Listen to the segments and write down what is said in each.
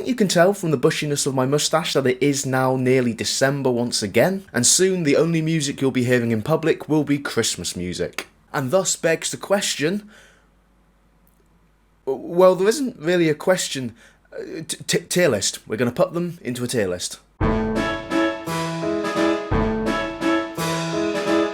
think you can tell from the bushiness of my moustache that it is now nearly December once again, and soon the only music you'll be hearing in public will be Christmas music. And thus begs the question... Well, there isn't really a question. Tier list. We're going to put them into a tier list.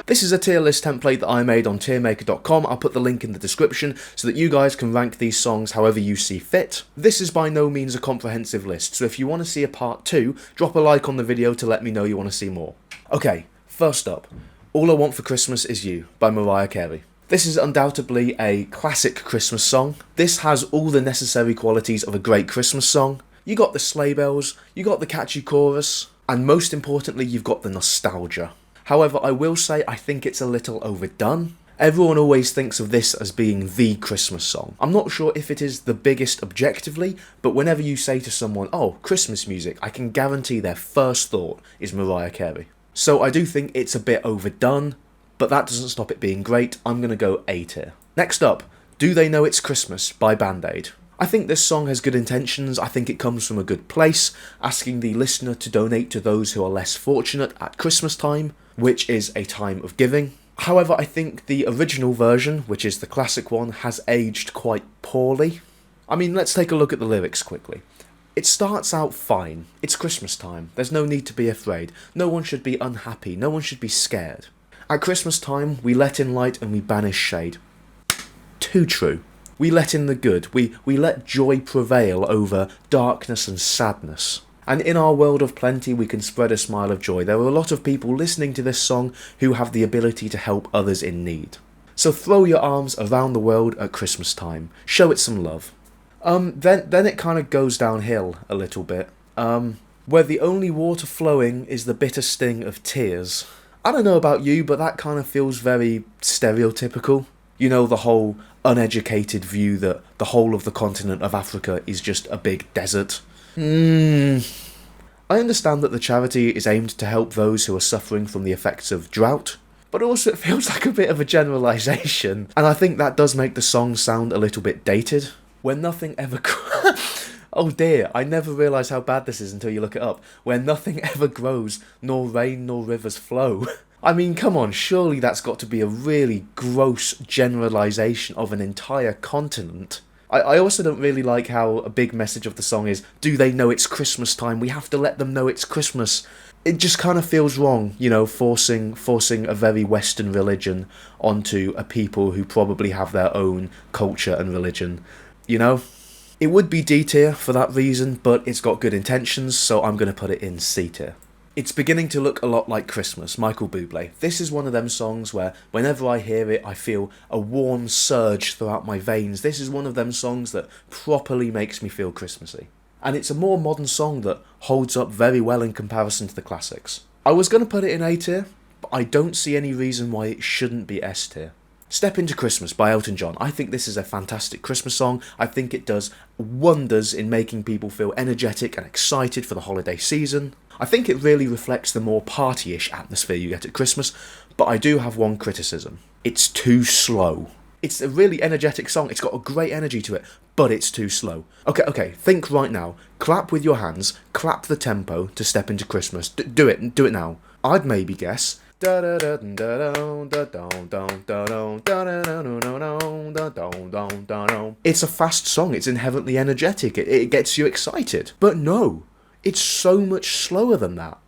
This is a tier list template that I made on tiermaker.com. I'll put the link in the description so that you guys can rank these songs however you see fit. This is by no means a comprehensive list, so if you want to see a part 2, drop a like on the video to let me know you want to see more. Okay, first up, All I Want for Christmas Is You by Mariah Carey. This is undoubtedly a classic Christmas song. This has all the necessary qualities of a great Christmas song. You got the sleigh bells, you got the catchy chorus, and most importantly you've got the nostalgia. However, I will say I think it's a little overdone. Everyone always thinks of this as being the Christmas song. I'm not sure if it is the biggest objectively, but whenever you say to someone, oh, Christmas music, I can guarantee their first thought is Mariah Carey. So I do think it's a bit overdone, but that doesn't stop it being great. I'm going to go A tier. Next up, Do They Know It's Christmas by Band-Aid. I think this song has good intentions. I think it comes from a good place, asking the listener to donate to those who are less fortunate at Christmas time, which is a time of giving. However, I think the original version, which is the classic one, has aged quite poorly. I mean, let's take a look at the lyrics quickly. It starts out fine. It's Christmas time. There's no need to be afraid. No one should be unhappy. No one should be scared. At Christmas time, we let in light and we banish shade. Too true. We let in the good. We let joy prevail over darkness and sadness. And in our world of plenty, we can spread a smile of joy. There are a lot of people listening to this song who have the ability to help others in need. So throw your arms around the world at Christmas time. Show it some love. Then it kind of goes downhill a little bit. Where the only water flowing is the bitter sting of tears. I don't know about you, but that kind of feels very stereotypical. You know, the whole uneducated view that the whole of the continent of Africa is just a big desert. I understand that the charity is aimed to help those who are suffering from the effects of drought, but also it feels like a bit of a generalisation, and I think that does make the song sound a little bit dated. Where nothing ever... Oh dear, I never realised how bad this is until you look it up. Where nothing ever grows, nor rain nor rivers flow. I mean, come on, surely that's got to be a really gross generalisation of an entire continent. I also don't really like how a big message of the song is, do they know it's Christmas time? We have to let them know it's Christmas. It just kind of feels wrong, you know, forcing a very Western religion onto a people who probably have their own culture and religion, you know? It would be D tier for that reason, but it's got good intentions, so I'm going to put it in C tier. It's beginning to look a lot like Christmas, Michael Bublé. This is one of them songs where whenever I hear it, I feel a warm surge throughout my veins. This is one of them songs that properly makes me feel Christmassy. And it's a more modern song that holds up very well in comparison to the classics. I was going to put it in A tier, but I don't see any reason why it shouldn't be S tier. Step Into Christmas by Elton John. I think this is a fantastic Christmas song. I think it does wonders in making people feel energetic and excited for the holiday season. I think it really reflects the more party-ish atmosphere you get at Christmas, but I do have one criticism. It's too slow. It's a really energetic song, it's got a great energy to it, but it's too slow. Okay, think right now. Clap with your hands, clap the tempo to Step Into Christmas. Do it now. I'd maybe guess... It's a fast song, it's inherently energetic, it gets you excited. But no, it's so much slower than that.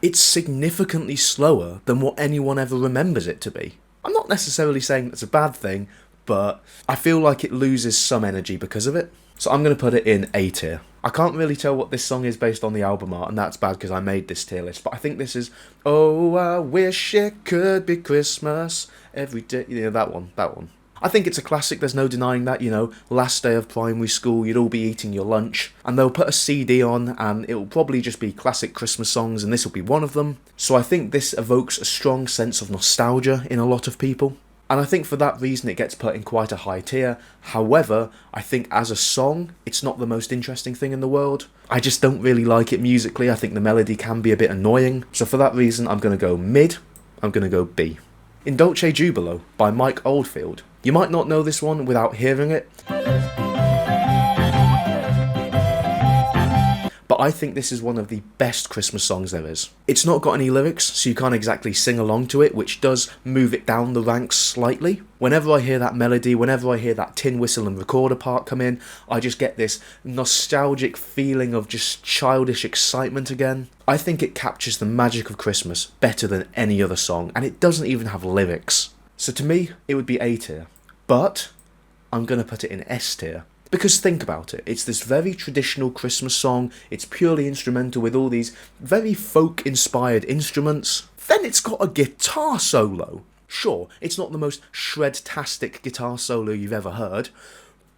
It's significantly slower than what anyone ever remembers it to be. I'm not necessarily saying that's a bad thing, but I feel like it loses some energy because of it. So I'm going to put it in A tier. I can't really tell what this song is based on the album art, and that's bad because I made this tier list, but I think this is, oh, I wish it could be Christmas every day, you know, that one. I think it's a classic, there's no denying that, you know, last day of primary school, you'd all be eating your lunch, and they'll put a CD on, and it'll probably just be classic Christmas songs, and this will be one of them. So I think this evokes a strong sense of nostalgia in a lot of people. And I think for that reason it gets put in quite a high tier. However, I think as a song, it's not the most interesting thing in the world. I just don't really like it musically. I think the melody can be a bit annoying. So for that reason, I'm going to go mid. I'm going to go B. In Dolce Jubilo by Mike Oldfield. You might not know this one without hearing it, but I think this is one of the best Christmas songs there is. It's not got any lyrics, so you can't exactly sing along to it, which does move it down the ranks slightly. Whenever I hear that melody, whenever I hear that tin whistle and recorder part come in, I just get this nostalgic feeling of just childish excitement again. I think it captures the magic of Christmas better than any other song, and it doesn't even have lyrics. So to me, it would be A tier, but I'm going to put it in S tier. Because think about it, it's this very traditional Christmas song, it's purely instrumental with all these very folk-inspired instruments. Then it's got a guitar solo. Sure, it's not the most shred-tastic guitar solo you've ever heard,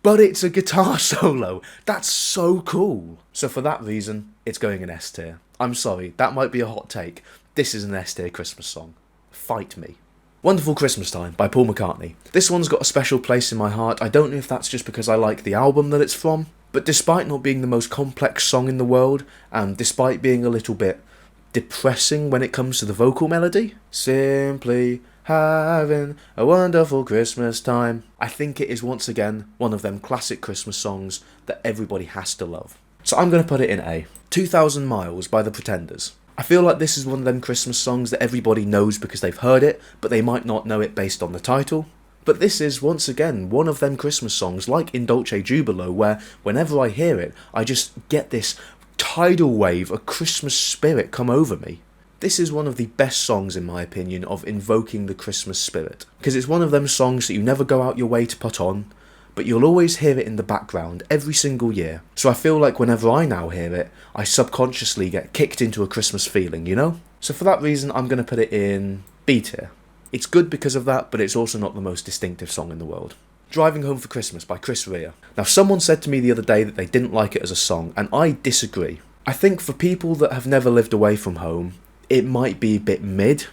but it's a guitar solo. That's so cool. So for that reason, it's going in S tier. I'm sorry, that might be a hot take. This is an S tier Christmas song. Fight me. Wonderful Christmas Time by Paul McCartney. This one's got a special place in my heart. I don't know if that's just because I like the album that it's from, but despite not being the most complex song in the world, and despite being a little bit depressing when it comes to the vocal melody, simply having a wonderful Christmas time, I think it is once again one of them classic Christmas songs that everybody has to love. So I'm going to put it in A. 2,000 Miles by The Pretenders. I feel like this is one of them Christmas songs that everybody knows because they've heard it, but they might not know it based on the title. But this is, once again, one of them Christmas songs, like In Dolce Jubilo, where whenever I hear it, I just get this tidal wave of Christmas spirit come over me. This is one of the best songs, in my opinion, of invoking the Christmas spirit. Because it's one of them songs that you never go out your way to put on, but you'll always hear it in the background every single year. So I feel like whenever I now hear it, I subconsciously get kicked into a Christmas feeling, you know? So for that reason, I'm going to put it in B tier. It's good because of that, but it's also not the most distinctive song in the world. Driving Home for Christmas by Chris Rea. Now, someone said to me the other day that they didn't like it as a song, and I disagree. I think for people that have never lived away from home, it might be a bit mid,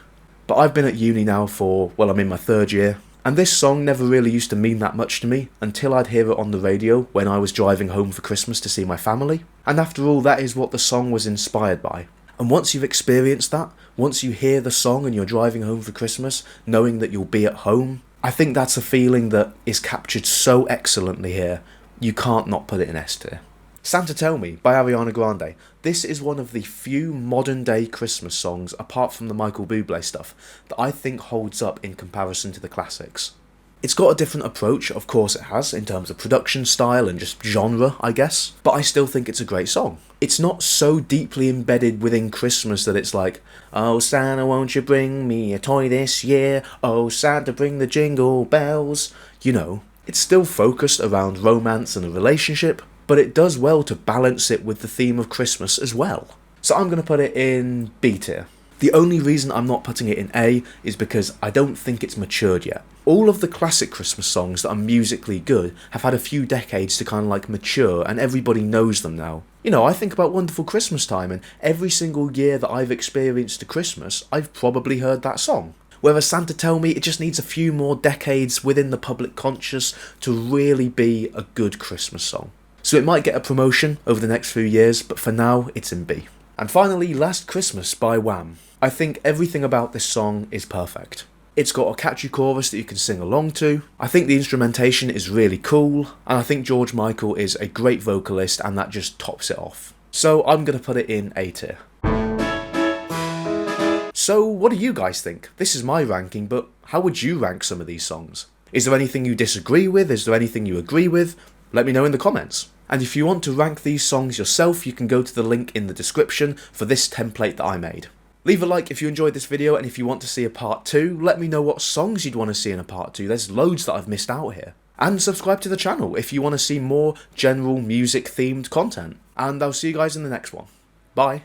but I've been at uni now for, well, I'm in my 3rd year, and this song never really used to mean that much to me until I'd hear it on the radio when I was driving home for Christmas to see my family. And after all, that is what the song was inspired by. And once you've experienced that, once you hear the song and you're driving home for Christmas, knowing that you'll be at home, I think that's a feeling that is captured so excellently here, you can't not put it in S tier. Santa Tell Me by Ariana Grande. This is one of the few modern day Christmas songs, apart from the Michael Bublé stuff, that I think holds up in comparison to the classics. It's got a different approach, of course it has, in terms of production style and just genre, I guess, but I still think it's a great song. It's not so deeply embedded within Christmas that it's like, oh Santa, won't you bring me a toy this year? Oh Santa, bring the jingle bells. You know, it's still focused around romance and a relationship, but it does well to balance it with the theme of Christmas as well. So I'm going to put it in B tier. The only reason I'm not putting it in A is because I don't think it's matured yet. All of the classic Christmas songs that are musically good have had a few decades to kind of like mature, and everybody knows them now. You know, I think about Wonderful Christmas Time, and every single year that I've experienced a Christmas, I've probably heard that song. Whereas Santa Tell Me, it just needs a few more decades within the public conscious to really be a good Christmas song. So it might get a promotion over the next few years, but for now, it's in B. And finally, Last Christmas by Wham. I think everything about this song is perfect. It's got a catchy chorus that you can sing along to. I think the instrumentation is really cool, and I think George Michael is a great vocalist, and that just tops it off. So I'm going to put it in A tier. So what do you guys think? This is my ranking, but how would you rank some of these songs? Is there anything you disagree with? Is there anything you agree with? Let me know in the comments. And if you want to rank these songs yourself, you can go to the link in the description for this template that I made. Leave a like if you enjoyed this video, and if you want to see a part 2, let me know what songs you'd want to see in a part 2. There's loads that I've missed out here. And subscribe to the channel if you want to see more general music themed content. And I'll see you guys in the next one. Bye.